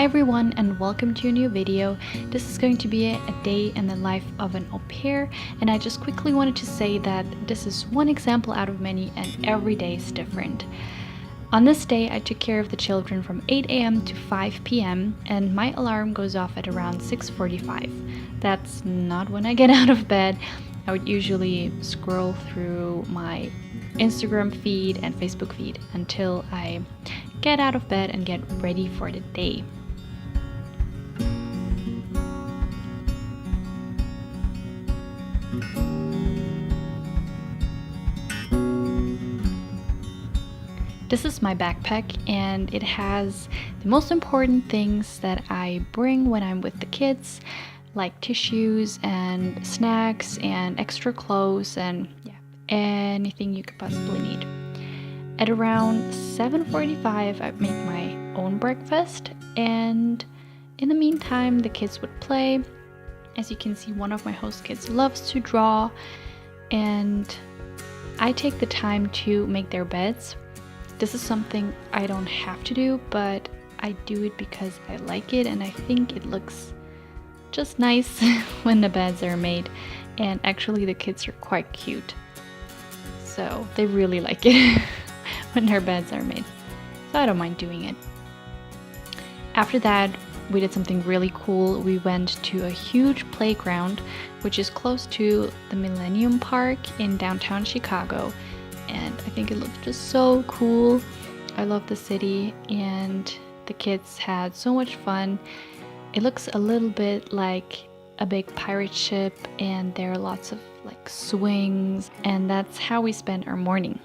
Hi everyone and welcome to a new video. This is going to be a day in the life of an au pair, and I just quickly wanted to say that this is one example out of many and every day is different. On this day I took care of the children from 8 a.m. to 5 p.m. and my alarm goes off at around 6:45. That's not when I get out of bed. I would usually scroll through my Instagram feed and Facebook feed until I get out of bed and get ready for the day. This is my backpack and it has the most important things that I bring when I'm with the kids, like tissues and snacks and extra clothes and anything you could possibly need. At around 7:45 I make my own breakfast, and in the meantime the kids would play. As you can see, one of my host kids loves to draw, and I take the time to make their beds. This is something I don't have to do, but I do it because I like it and I think it looks just nice when the beds are made. And actually the kids are quite cute, so they really like it when their beds are made, so I don't mind doing it. After that we did something really cool. We went to a huge playground which is close to the Millennium Park in downtown Chicago, and I think it looked just so cool. I love the city and the kids had so much fun. It looks a little bit like a big pirate ship and there are lots of like swings, and that's how we spent our morning.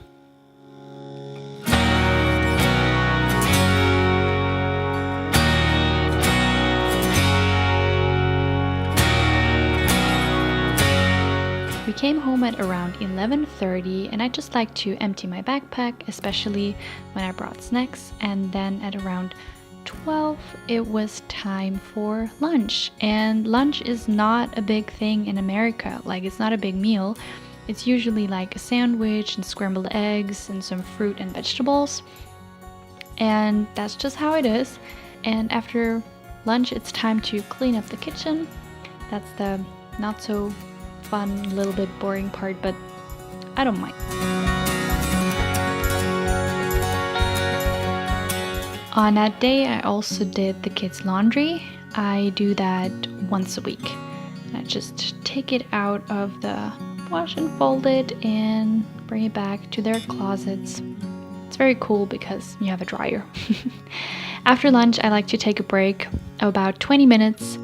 We came home at around 11:30 and I just like to empty my backpack, especially when I brought snacks, and then at around 12 it was time for lunch. And lunch is not a big thing in America, like it's not a big meal. It's usually like a sandwich and scrambled eggs and some fruit and vegetables, and that's just how it is. And after lunch it's time to clean up the kitchen. That's the not so fun, little bit boring part, but I don't mind. On that day I also did the kids' laundry. I do that once a week. I just take it out of the wash and fold it and bring it back to their closets. It's very cool because you have a dryer. After lunch I like to take a break of about 20 minutes.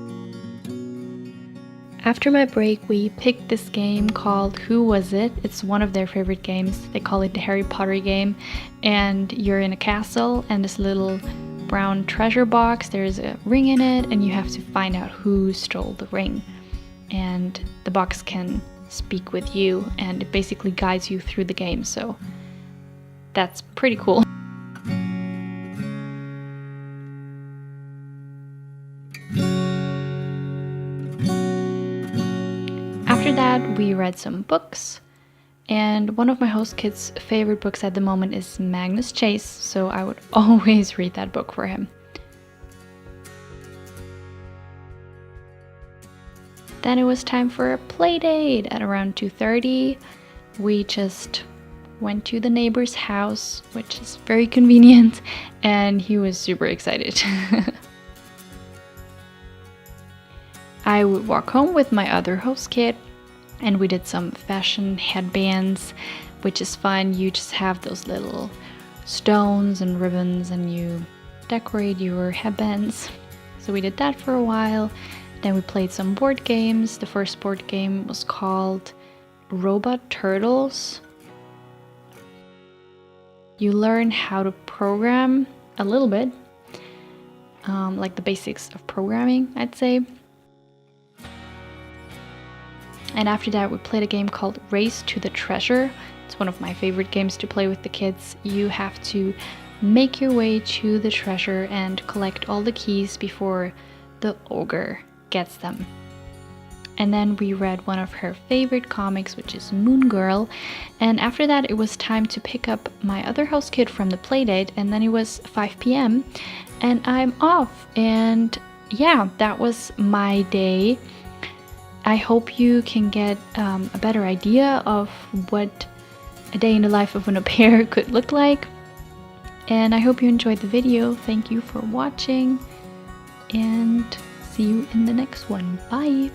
After my break we picked this game called Who Was It? It's one of their favorite games. They call it the Harry Potter game, and you're in a castle and this little brown treasure box, there's a ring in it and you have to find out who stole the ring. And the box can speak with you and it basically guides you through the game, so that's pretty cool. After that we read some books, and one of my host kids' favorite books at the moment is Magnus Chase, so I would always read that book for him. Then it was time for a play date at around 2:30. We just went to the neighbor's house, which is very convenient, and he was super excited. I would walk home with my other host kid and we did some fashion headbands, which is fun. You just have those little stones and ribbons and you decorate your headbands. So we did that for a while. Then we played some board games. The first board game was called Robot Turtles. You learn how to program a little bit, like the basics of programming, I'd say. And after that we played a game called Race to the Treasure. It's one of my favorite games to play with the kids. You have to make your way to the treasure and collect all the keys before the ogre gets them. And then we read one of her favorite comics, which is Moon Girl. And after that, it was time to pick up my other house kid from the Playdate. And then it was 5 p.m. and I'm off. And yeah, that was my day. I hope you can get a better idea of what a day in the life of an au pair could look like. And I hope you enjoyed the video. Thank you for watching, and see you in the next one. Bye!